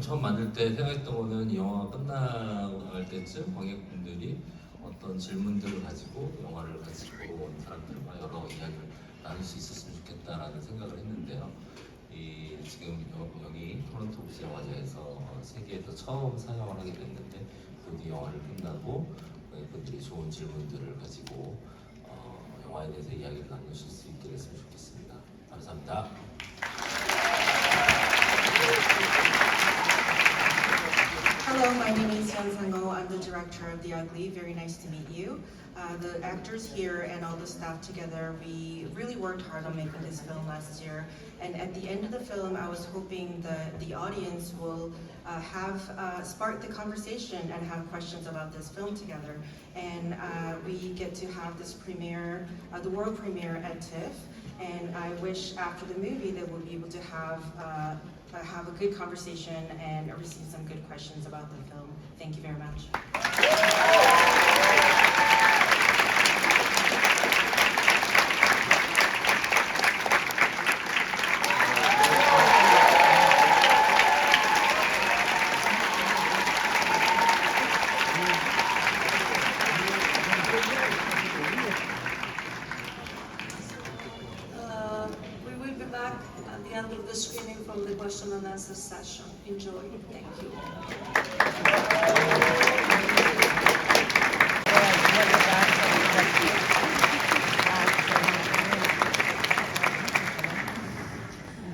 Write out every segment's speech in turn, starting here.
처음 만들 때 생각했던 거는 이 영화가 끝나갈 때쯤 관객분들이 어떤 질문들을 가지고 영화를 같이 보러 온 사람들과 여러 이야기를 나눌 수 있었으면 좋겠다라는 생각을 했는데요. 지금 여기 토론토 국제영화제에서 세계에서 처음 상영을 하게 됐는데 곧 이 영화를 끝나고 관객분들이 좋은 질문들을 가지고 영화에 대해서 이야기를 나누실 수 있게 됐으면 좋겠습니다. 감사합니다. Hello, my name is Hyun Sang-ho. I'm the director of The Ugly. Very nice to meet you. The actors here and all the staff together, we really worked hard on making this film last year. And at the end of the film, I was hoping that the audience will spark the conversation and have questions about this film together. And we get to have this premiere, the world premiere at TIFF. And I wish after the movie that we'll be able to have a good conversation and receive some good questions about the film. Thank you very much. We will be back at the end of the screening from the question and answer session. Enjoy. Thank you.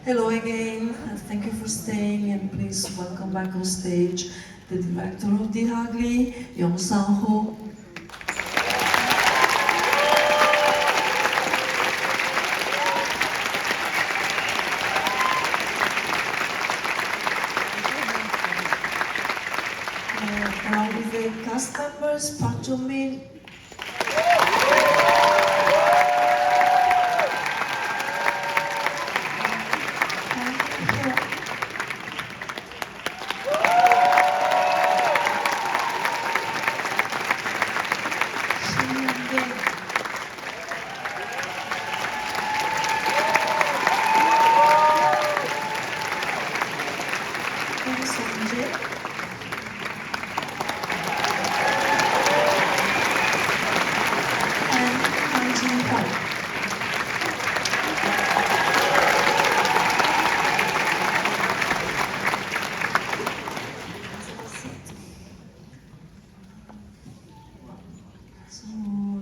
Hello again, and thank you for staying, and please welcome back on stage the director of The Ugly, Yong Sang-ho. Along with the cast members, Park Jong-min,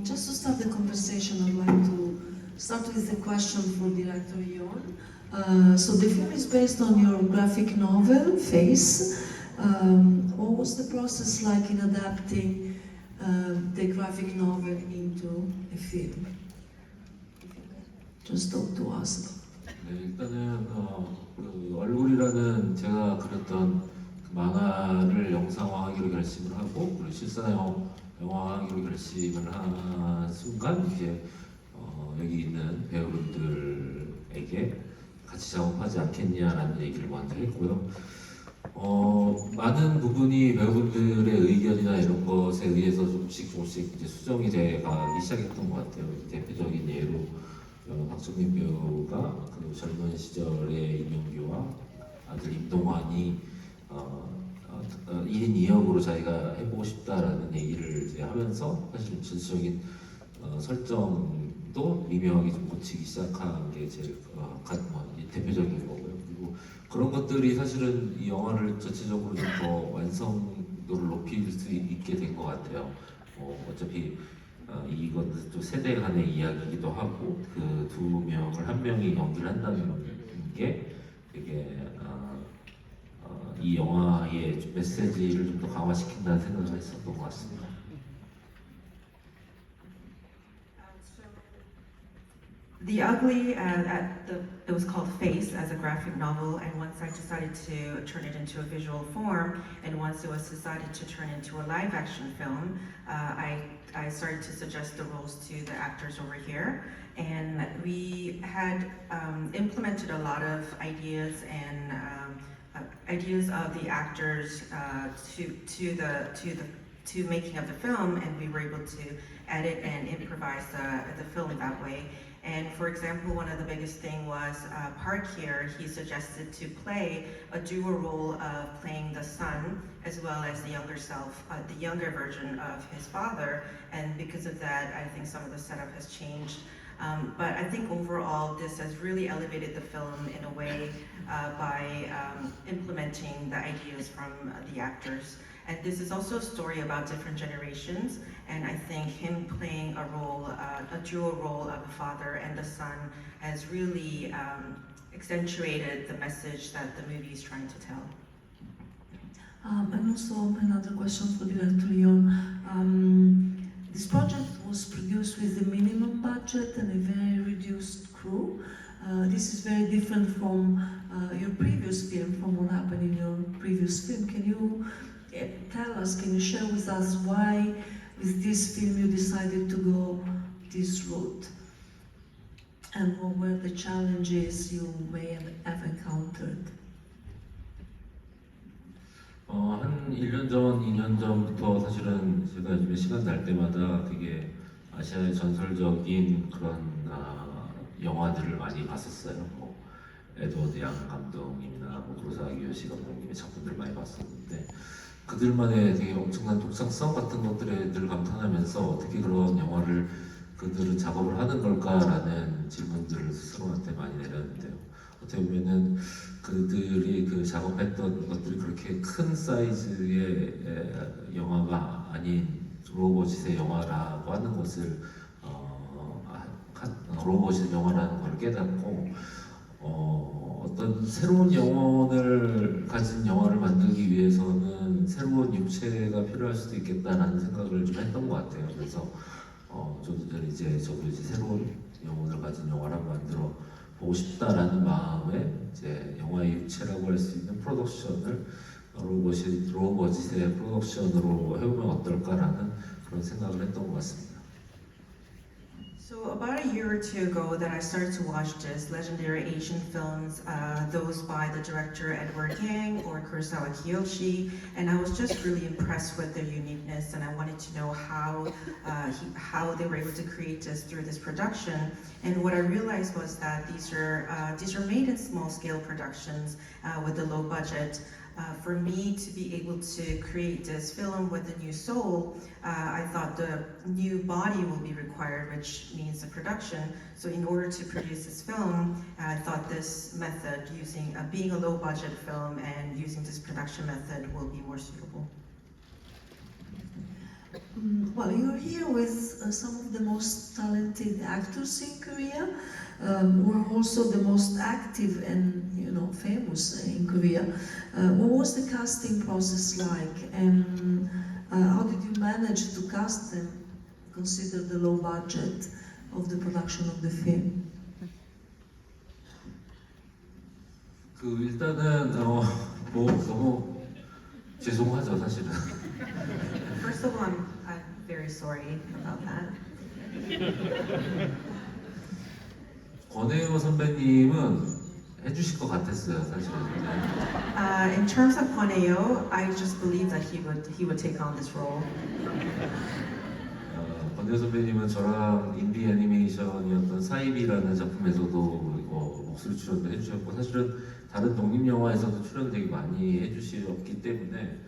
just to start the conversation, I'd like to start with a question for Director Yeon. So the film is based on your graphic novel, Face. What was the process like in adapting the graphic novel into a film? Just talk to us. 네, 일단은 그 얼굴이라는 제가 그렸던 그 만화를 영상화하기로 결심을 하고 그리고 영화하기로 결심을 한 순간 이제 여기 있는 배우분들에게 같이 작업하지 않겠냐라는 얘기를 먼저 했고요. 많은 부분이 배우분들의 의견이나 이런 것에 의해서 조금씩 이제 수정이 돼가기 시작했던 것 같아요. 대표적인 예로 박정민 배우가 그 젊은 시절의 임용규와 아들 임동환이 1인 2역으로 자기가 해보고 싶다라는 얘기를 이제 하면서 사실 전체적인 설정도 미묘하게 좀 고치기 시작한 게 제일 대표적인 거고요. 그리고 그런 것들이 사실은 이 영화를 전체적으로 좀 더 완성도를 높일 수 있게 된 것 같아요. 어차피 이건 또 세대 간의 이야기이기도 하고 그 두 명을 한 명이 연기를 한다는 게 되게 이 영화의 메시지를 좀 더 강화시킨다는 생각을 했었던 것 같습니다. The Ugly, it was called Face as a graphic novel, and once I decided to turn it into a visual form, and once it was decided to turn into a live action film, I started to suggest the roles to the actors over here, and we had implemented a lot of ideas and ideas of the actors to the to making of the film, and we were able to edit and improvise the film that way. And for example, one of the biggest thing was Park here, he suggested to play a dual role of playing the son as well as the younger self, the younger version of his father. And because of that, I think some of the setup has changed. But I think overall, this has really elevated the film in a way by implementing the ideas from the actors. And this is also a story about different generations, and I think him playing a role, a dual role of the father and the son has really accentuated the message that the movie is trying to tell. And also another question for Director Leon. This project was produced with a minimum budget and a very reduced crew. This is very different from your previous film, from what happened in your previous film. Can you tell us, can you share with us why with this film you decided to go this route? And what were the challenges you may have encountered? 한 1년 전, 2년 전부터 사실은 제가 요즘에 시간 날 때마다 되게 아시아의 전설적인 그런 영화들을 많이 봤었어요. 뭐 에드워드 양 감독님이나 뭐 구로사와 기요시 감독님의 작품들을 많이 봤었는데 그들만의 되게 엄청난 독창성 같은 것들에 늘 감탄하면서 어떻게 그런 영화를 그들은 작업을 하는 걸까라는 질문들을 스스로한테 많이 내렸는데요. 어떻게 보면은 그들이 그 작업했던 것들이 그렇게 큰 사이즈의 영화가 아닌 로봇의 영화라고 하는 것을 로봇의 영화라는 걸 깨닫고 어떤 새로운 영혼을 가진 영화를 만들기 위해서는 새로운 육체가 필요할 수도 있겠다라는 생각을 좀 했던 것 같아요. 그래서 저도 이제 새로운 영혼을 가진 영화를 한번 만들어 보고 싶다라는 마음에 이제 영화의 육체라고 할 수 있는 프로덕션을 로봇의 프로덕션으로 해보면 어떨까라는 그런 생각을 했던 것 같습니다. So about a year or two ago that I started to watch this legendary Asian films, those by the director Edward Yang or Kurosawa Kiyoshi, and I was just really impressed with their uniqueness, and I wanted to know how they were able to create this through this production. And what I realized was that these are made in small scale productions with a low budget. For me to be able to create this film with a new soul, I thought the new body will be required, which means the production. So in order to produce this film, I thought this method, using being a low budget film and using this production method will be more suitable. Well, you're here with some of the most talented actors in Korea. We're also the most active and famous in Korea. What was the casting process like, and how did you manage to cast them, consider the low budget of the production of the film? 일단은 너무 죄송하죠 사실은. First of all, I'm very sorry about that. 권혜요 선배님은 해주실 것 같았어요 사실은. In terms of Kwon Ayo, I just believe that he would take on this role. 권혜요 선배님은 저랑 인디 애니메이션이었던 사이비라는 작품에서도 목소리 출연도 해주셨고 사실은 다른 독립 영화에서도 출연 되게 많이 해주셨기 때문에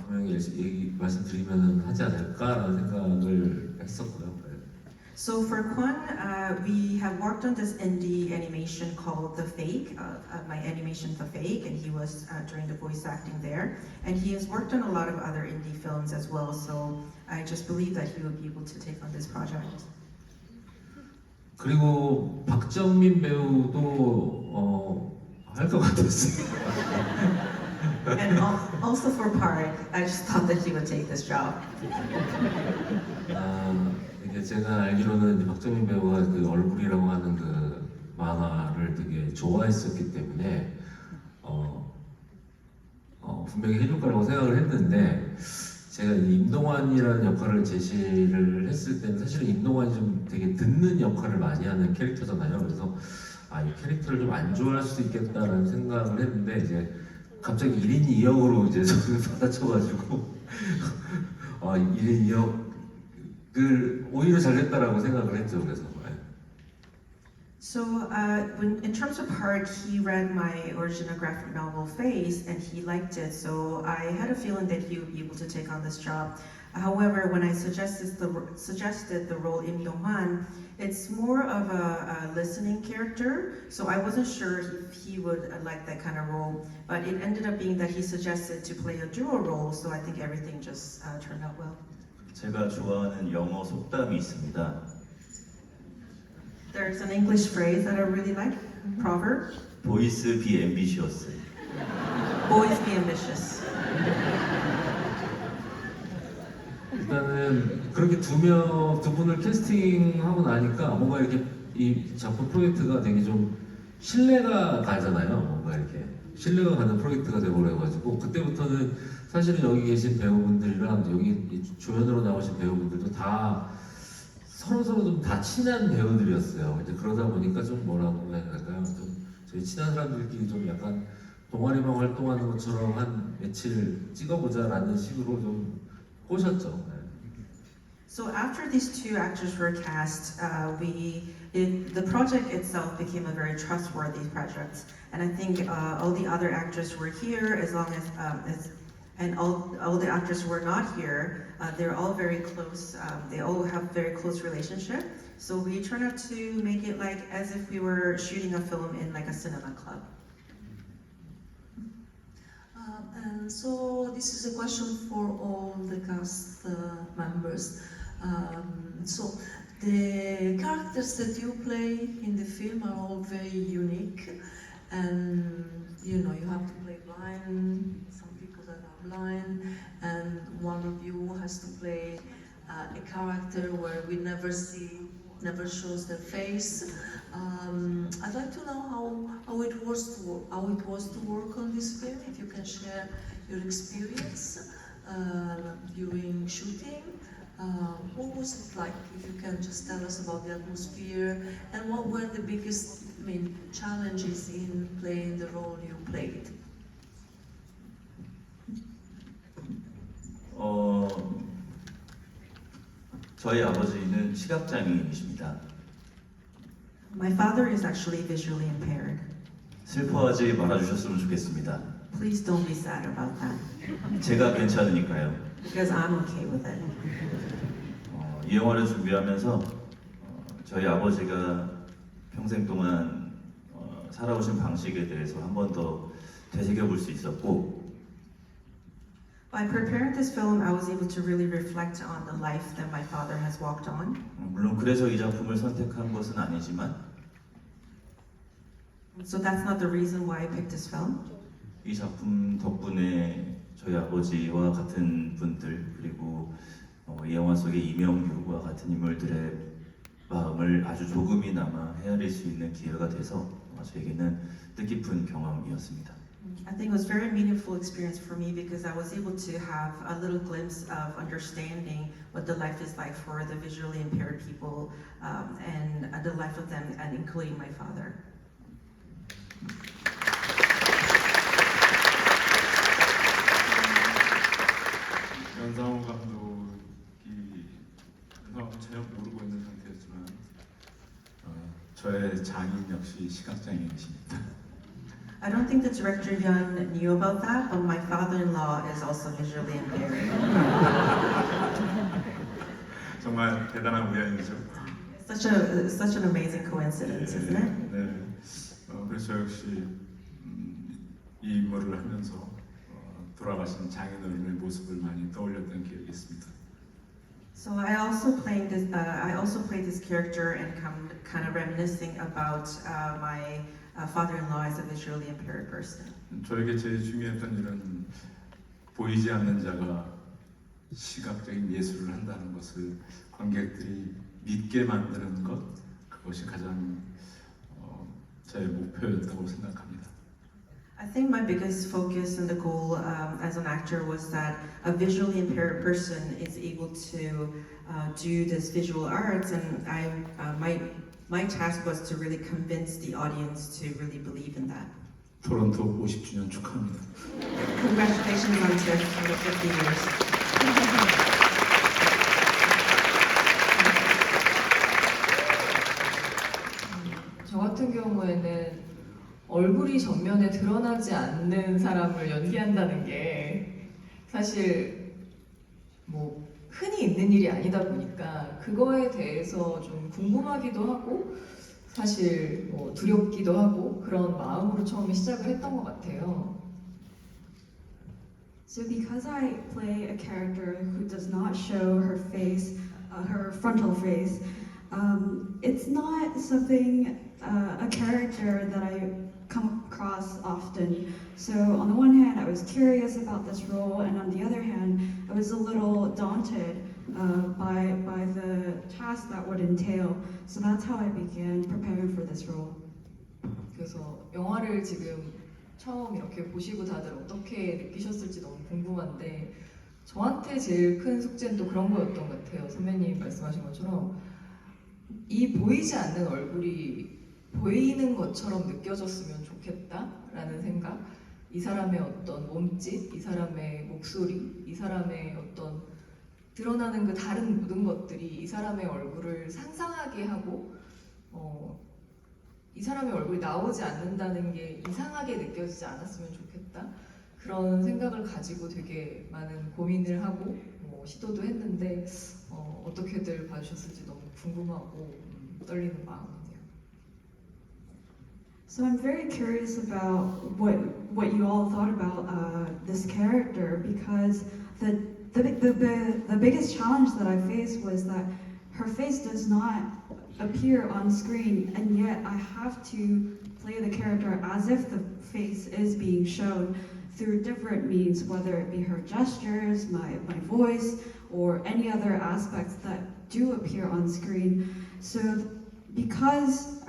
분명히 말씀드리면 하지 않을까라는 생각을 했었고요. So for Kwon, we have worked on this indie animation called The Fake, my animation The Fake, and he was doing the voice acting there. And he has worked on a lot of other indie films as well, so I just believe that he would be able to take on this project. 그리고 박정민 배우도 할 것 같았어요. And also for Park, I just thought that he would take this job. 이게 제가 알기로는 이제 박정민 배우가 그 얼굴이라고 하는 그 만화를 되게 좋아했었기 때문에 분명히 해줄 거라고 생각을 했는데 제가 임동완이라는 역할을 제시를 했을 때는 사실은 임동완이 좀 되게 늦는 역할을 많이 하는 캐릭터잖아요. 그래서 이 캐릭터를 좀 안 좋아할 수도 있겠다라는 생각을 했는데 이제 갑자기 1인 2역으로 이제 저를 받아쳐가지고 이 역을 오히려 잘했다라고 생각을 했죠. 그래서 So, in terms of part, he read my original graphic novel Face, and he liked it. So I had a feeling that he would be able to take on this job. However, when I suggested the role in Yoman, it's more of a listening character. So I wasn't sure if he would like that kind of role. But it ended up being that he suggested to play a dual role. So I think everything just turned out well. 제가 좋아하는 영어 속담이 있습니다. There's an English phrase that I really like, proverb. Boys be ambitious. Boys be ambitious. 일단은 그렇게 두 분을 캐스팅하고 나니까 뭔가 이렇게 이 작품 프로젝트가 되게 좀 신뢰가 가잖아요. 뭔가 이렇게 신뢰가 가는 프로젝트가 되고 그래가지고 그때부터는 사실은 여기 계신 배우분들이랑 여기 조연으로 나오신 배우분들도 다 서로 좀 다 친한 배우들이었어요. 이제 그러다 보니까 좀 뭐라고 해야 될까요? 좀 저희 친한 사람들끼리 좀 약간 동아리방 활동하는 것처럼 한 며칠 찍어보자라는 식으로 좀 꼬셨죠. So after these two actors were cast, the project itself became a very trustworthy project, and I think all the other actors were here as long as and all the actors who were not here, they're all very close. They all have very close relationship. So we turned out to make it like as if we were shooting a film in like a cinema club. And so this is a question for all the cast members. So the characters that you play in the film are all very unique, and you know you have to play blind. Some people that are blind, and one of you has to play a character where we never shows their face. I'd like to know how it was to work on this film. If you can share your experience during shooting. What was it like? If you can just tell us about the atmosphere and what were the biggest, challenges in playing the role you played? 저희 아버지는 시각장애인이십니다. My father is actually visually impaired. 슬퍼하지 말아주셨으면 좋겠습니다. Please don't be sad about that, 제가 괜찮으니까요. because I'm okay with it. 이 영화를 준비하면서 저희 아버지가 평생 동안 살아오신 방식에 대해서 한 번 더 되새겨볼 수 있었고 By preparing this film, I was able to really reflect on the life that my father has walked on. 물론 그래서 이 작품을 선택한 것은 아니지만 So that's not the reason why I picked this film. 이 작품 덕분에 저희 아버지와 같은 분들 그리고 이 영화 속의 이명규와 같은 인물들의 마음을 아주 조금이나마 헤아릴 수 있는 기회가 돼서 저에게는 뜻깊은 경험이었습니다. I think it was a very meaningful experience for me because I was able to have a little glimpse of understanding what the life is like for the visually impaired people and the life of them, and including my father. 연상호 감독이 전혀 모르고 있는 상태였지만 저의 장인 역시 시각장애이십니다. I don't think the director Yun knew about that, but my father-in-law is also visually impaired. 정말 대단한 우연이죠. Such an amazing coincidence, isn't it? 네. 그래서 저 역시 이 인물을 하면서 돌아가신 장인어른의 모습을 많이 떠올렸던 기억이 있습니다. So I also played this character and kind of reminiscing about my father-in-law as a visually impaired person. 저에게 제일 중요했던 일은 보이지 않는 자가 시각적인 예술을 한다는 것을 관객들이 믿게 만드는 것, 그것이 가장 저의 목표였다고 생각합니다. I think my biggest focus and the goal as an actor was that a visually impaired person is able to do this visual arts, and my task was to really convince the audience to really believe in that. 토론토 50주년 축하합니다. Congratulations on TIFF for the 50 years. 얼굴이 전면에 드러나지 않는 사람을 연기한다는 게 사실 뭐 흔히 있는 일이 아니다 보니까 그거에 대해서 좀 궁금하기도 하고 사실 뭐 두렵기도 하고 그런 마음으로 처음에 시작을 했던 것 같아요. So because I play a character who does not show her face, her frontal face, it's not something, a character that I come across often. So on the one hand, I was curious about this role, and on the other hand, I was a little daunted by the task that would entail. So that's how I began preparing for this role. 그래서 영화를 지금 처음 이렇게 보시고 다들 어떻게 느끼셨을지 너무 궁금한데 저한테 제일 큰 숙제는 또 그런 거였던 것 같아요. 선배님 말씀하신 것처럼 이 보이지 않는 얼굴이 보이는 것처럼 느껴졌으면 좋겠다라는 생각, 이 사람의 어떤 몸짓, 이 사람의 목소리, 이 사람의 어떤 드러나는 그 다른 모든 것들이 이 사람의 얼굴을 상상하게 하고 이 사람의 얼굴이 나오지 않는다는 게 이상하게 느껴지지 않았으면 좋겠다 그런 생각을 가지고 되게 많은 고민을 하고 시도도 했는데 어떻게들 봐주셨을지 너무 궁금하고 떨리는 마음이네요. So I'm very curious about what you all thought about this character because the biggest challenge that I faced was that her face does not appear on screen, and yet I have to play the character as if the face is being shown through different means, whether it be her gestures, my voice, or any other aspects that do appear on screen. So because,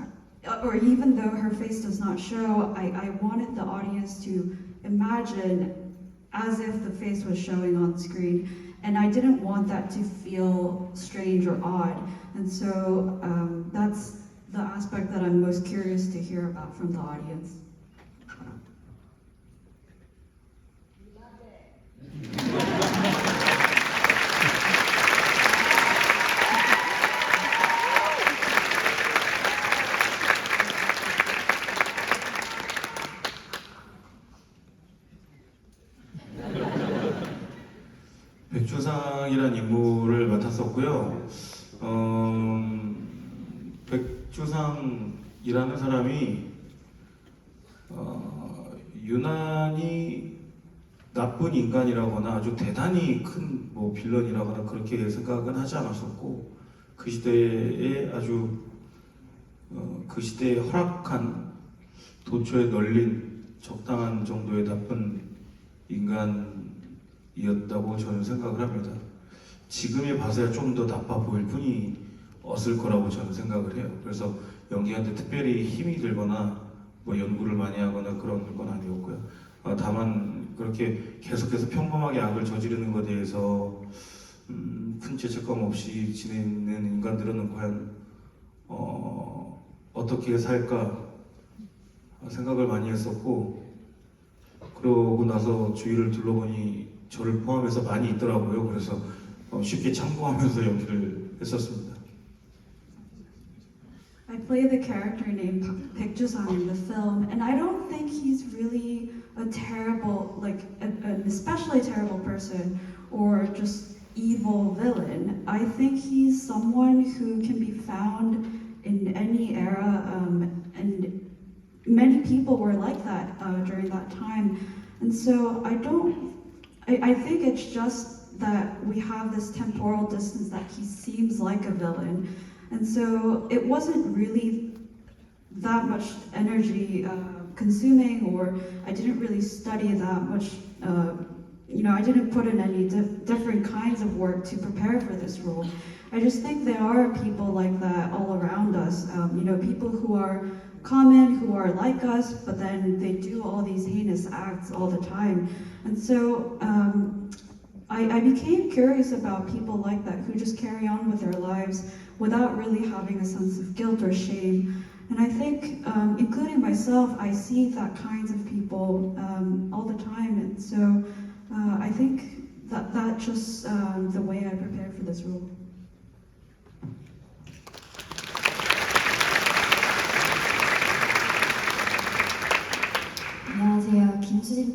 or even though her face does not show, I wanted the audience to imagine as if the face was showing on screen, and I didn't want that to feel strange or odd. And so that's the aspect that I'm most curious to hear about from the audience. 백주상이란 인물을 맡았었고요. 백주상이라는 사람이 유난히 나쁜 인간이라거나 아주 대단히 큰 뭐 빌런이라거나 그렇게 생각은 하지 않았었고 그 시대에 아주 그 시대에 허락한 도처에 널린 적당한 정도의 나쁜 인간이었다고 저는 생각을 합니다. 지금에 봐서야 좀 더 나빠 보일 뿐이 없을 거라고 저는 생각을 해요. 그래서 연기하는데 특별히 힘이 들거나 뭐 연구를 많이 하거나 그런 건 아니었고요. 다만 그렇게 계속해서 평범하게 악을 저지르는 것에 대해서 큰 죄책감 없이 지내는 인간들은 과연 어떻게 살까 생각을 많이 했었고 그러고 나서 주위를 둘러보니 저를 포함해서 많이 있더라고요. 그래서 쉽게 참고하면서 연기를 했었습니다. I play the character named Baek Joo-sang in the film, and I don't think he's really a terrible, like an especially terrible person or just evil villain. I think he's someone who can be found in any era, and many people were like that during that time. And so I think it's just that we have this temporal distance that he seems like a villain. And so it wasn't really that much energy consuming, or I didn't really study that much. I didn't put in any different kinds of work to prepare for this role. I just think there are people like that all around us. People who are common, who are like us, but then they do all these heinous acts all the time. And so I became curious about people like that who just carry on with their lives without really having a sense of guilt or shame. And I think, including myself, I see that kinds of people all the time. And so I think that's just the way I prepare for this role.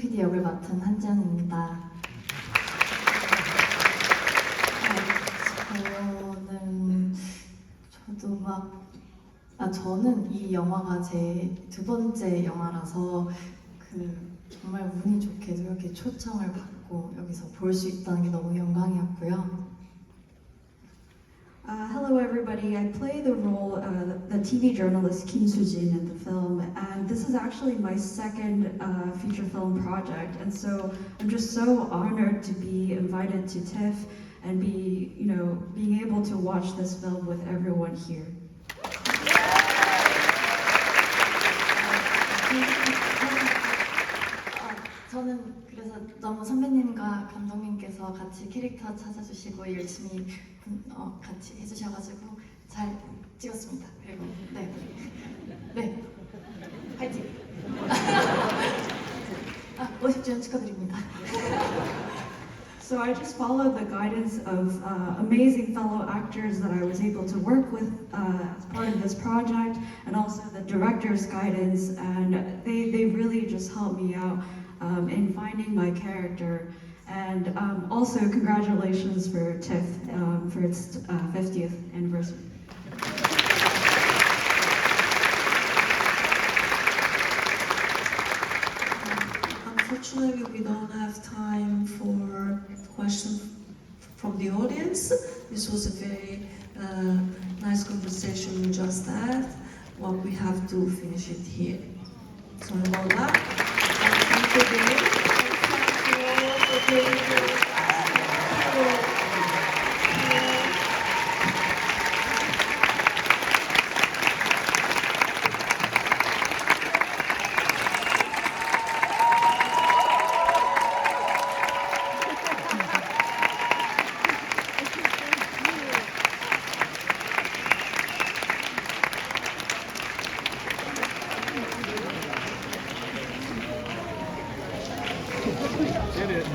PD 역을 맡은 한지연입니다. 저는 이 영화가 제 두 번째 영화라서 정말 운이 좋게도 이렇게 초청을 받고 여기서 볼 수 있다는 게 너무 영광이었고요. Hello, everybody. I play the role of the TV journalist Kim Soo-jin in the film, and this is actually my second feature film project. And so I'm just so honored to be invited to TIFF and being able to watch this film with everyone here. 저는 그래서 너무 선배님과 감독님께서 같이 캐릭터 찾아주시고 열심히 같이 해주셔가지고 잘 찍었습니다. 그리고 네, 파이팅! 50주년 축하드립니다. So I just followed the guidance of amazing fellow actors that I was able to work with as part of this project, and also the director's guidance, and they really just helped me out in finding my character. And also congratulations for TIFF for its 50th anniversary. Unfortunately, we don't have time for questions from the audience. This was a very nice conversation we just had. Well, we have to finish it here. Sorry about that. Thank you again. Thank you all for being here. Get it.